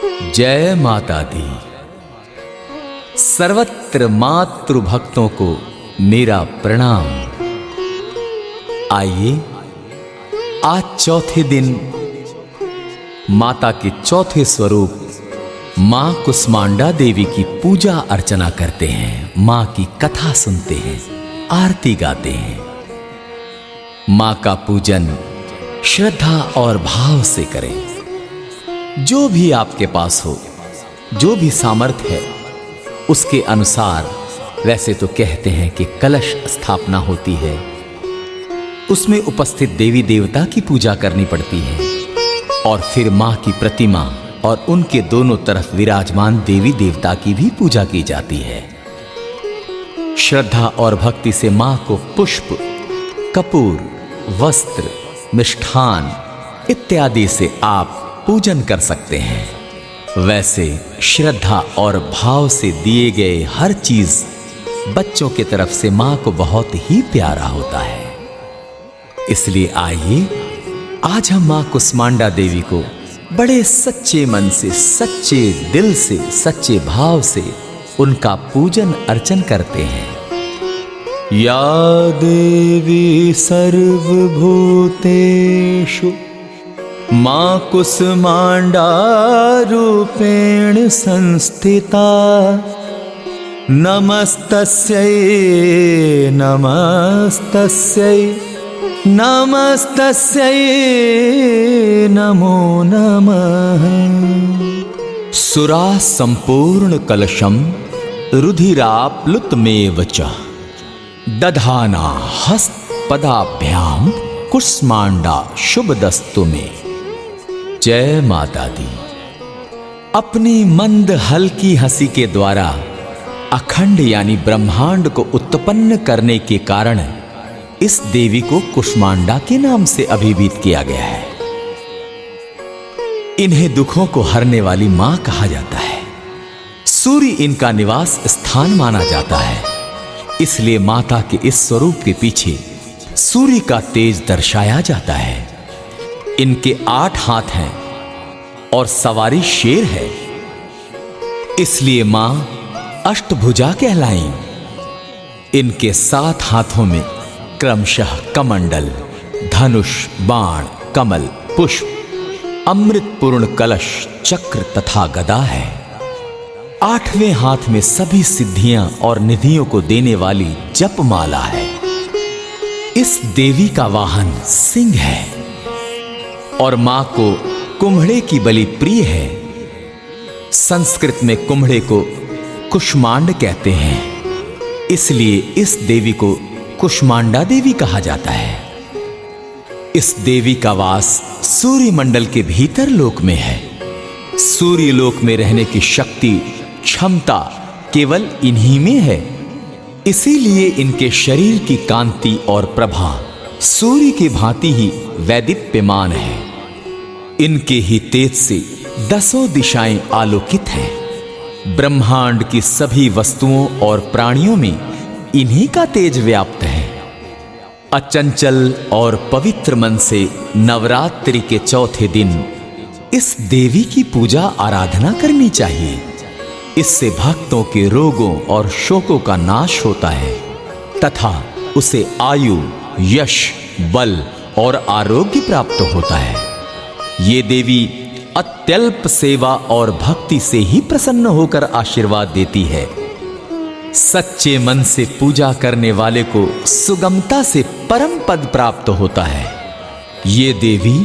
जय माता दी। सर्वत्र मातृ भक्तों को मेरा प्रणाम। आइए आज चौथे दिन माता के चौथे स्वरूप मां कुष्मांडा देवी की पूजा अर्चना करते हैं, मां की कथा सुनते हैं, आरती गाते हैं। मां का पूजन श्रद्धा और भाव से करें। जो भी आपके पास हो, जो भी सामर्थ्य है उसके अनुसार। वैसे तो कहते हैं कि कलश स्थापना होती है, उसमें उपस्थित देवी देवता की पूजा करनी पड़ती है और फिर मां की प्रतिमा और उनके दोनों तरफ विराजमान देवी देवता की भी पूजा की जाती है। श्रद्धा और भक्ति से मां को पुष्प, कपूर, वस्त्र, मिष्ठान इत्यादि से आप पूजन कर सकते हैं। वैसे श्रद्धा और भाव से दिए गए हर चीज बच्चों की तरफ से मां को बहुत ही प्यारा होता है। इसलिए आइए आज हम मां कुष्मांडा देवी को बड़े सच्चे मन से, सच्चे दिल से, सच्चे भाव से उनका पूजन अर्चन करते हैं। या देवी सर्वभूतेषु मां कुष्मांडा रूपेण संस्थिता। नमस्तस्यै नमस्तस्यै नमस्तस्यै नमो नमः। सुरा संपूर्ण कलशम रुधिराप्लुतमेव च दधाना हस्तपदाभ्याम कुष्मांडा शुभदस्तु में। जय माता दी। अपनी मंद हल्की हंसी के द्वारा अखंड यानी ब्रह्मांड को उत्पन्न करने के कारण इस देवी को कुष्मांडा के नाम से अभिहित किया गया है। इन्हें दुखों को हरने वाली मां कहा जाता है। सूर्य इनका निवास स्थान माना जाता है, इसलिए माता के इस स्वरूप के पीछे सूर्य का तेज दर्शाया जाता है। इनके 8 हाथ हैं और सवारी शेर है, इसलिए मां अष्टभुजा कहलाई। इनके 7 हाथों में क्रमशः कमंडल, धनुष, बाण, कमल, पुष्प, अमृतपूर्ण कलश, चक्र तथा गदा है। 8वें हाथ में सभी सिद्धियां और निधियों को देने वाली जपमाला है। इस देवी का वाहन सिंह है और मां को कुम्हड़े की बलि प्रिय है। संस्कृत में कुम्हड़े को कुष्मांड कहते हैं, इसलिए इस देवी को कुष्मांडा देवी कहा जाता है। इस देवी का वास सूर्य मंडल के भीतर लोक में है। सूर्य लोक में रहने की शक्ति, क्षमता केवल इन्हीं में है, इसीलिए इनके शरीर की कांति और प्रभा सूर्य की भांति ही वैदीप्यमान है। इनके ही तेज से 10 दिशाएं आलोकित हैं। ब्रह्मांड की सभी वस्तुओं और प्राणियों में इन्हीं का तेज व्याप्त है। अचंचल और पवित्र मन से नवरात्रि के चौथे दिन इस देवी की पूजा आराधना करनी चाहिए। इससे भक्तों के रोगों और शोकों का नाश होता है तथा उसे आयु, यश, बल और आरोग्य प्राप्त होता है। ये देवी अत्यल्प सेवा और भक्ति से ही प्रसन्न होकर आशीर्वाद देती है। सच्चे मन से पूजा करने वाले को सुगमता से परम पद प्राप्त होता है। ये देवी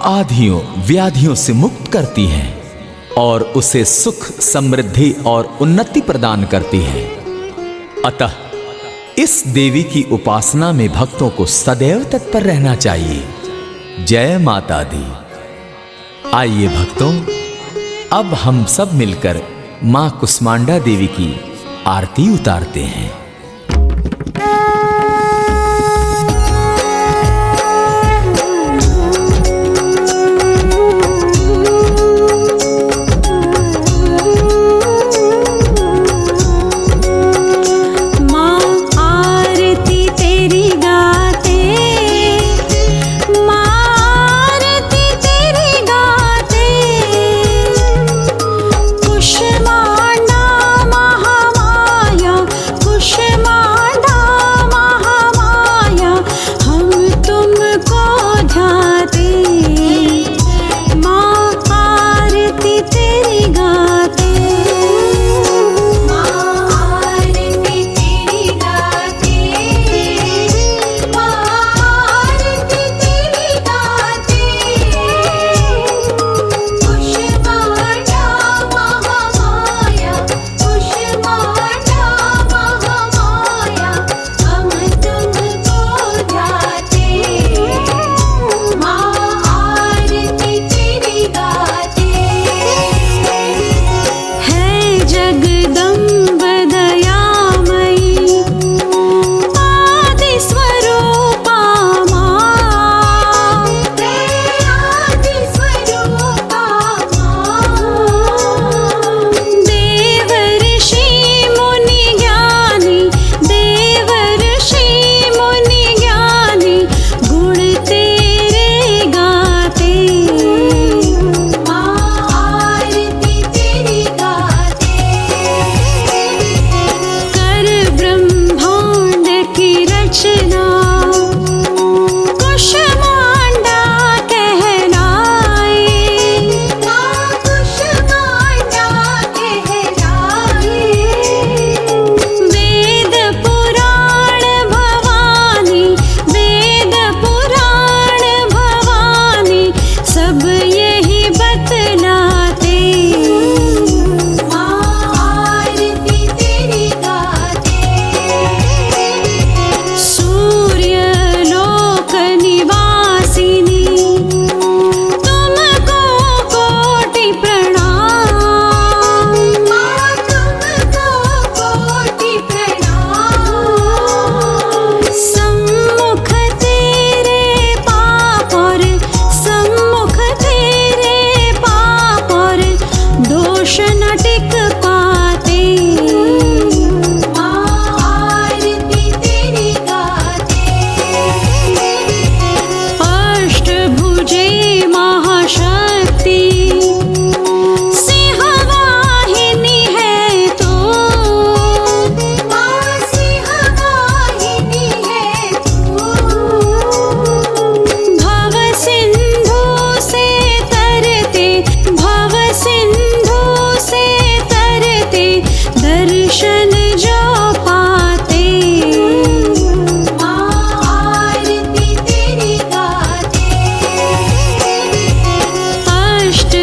आधियों व्याधियों से मुक्त करती हैं और उसे सुख, समृद्धि और उन्नति प्रदान करती है। अतः इस देवी की उपासना में भक्तों को सदैव तत्पर रहना चाहिए। जय माता दी। आइए भक्तों, अब हम सब मिलकर मां कुष्मांडा देवी की आरती उतारते हैं।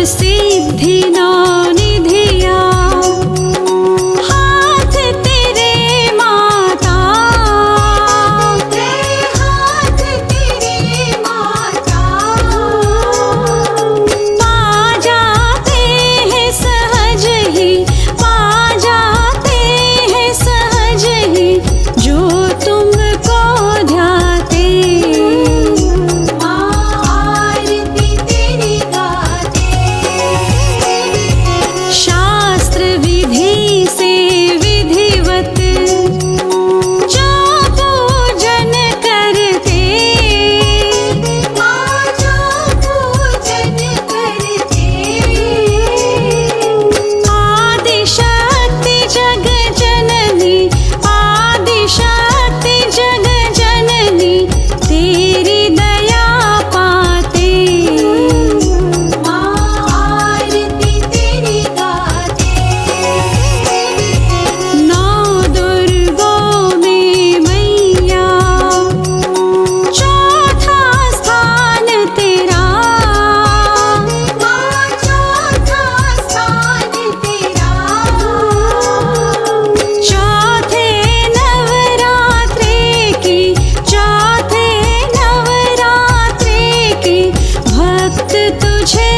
सिद्धि नौ निधिया, हाथ तेरे माता, हाथ तेरे माता, पा जाते हैं सहज ही, पा जाते हैं सहज ही जो तुमको ध्याते। आरती तेरी गाते, शास्त्र विधि से विधिवत जो पूजन करते, जो पूजन करते। आदिशक्ति जग जननी, आदिशक्ति जग जननी तेरी दया पाते। आरती तेरी गाते, नौ दुर्गों में मैया चौथा स्थान तेरा, चौथा स्थान तेरा। चौथे नवरात्रे की, चौथे नवरात्रे की भक्त तुझे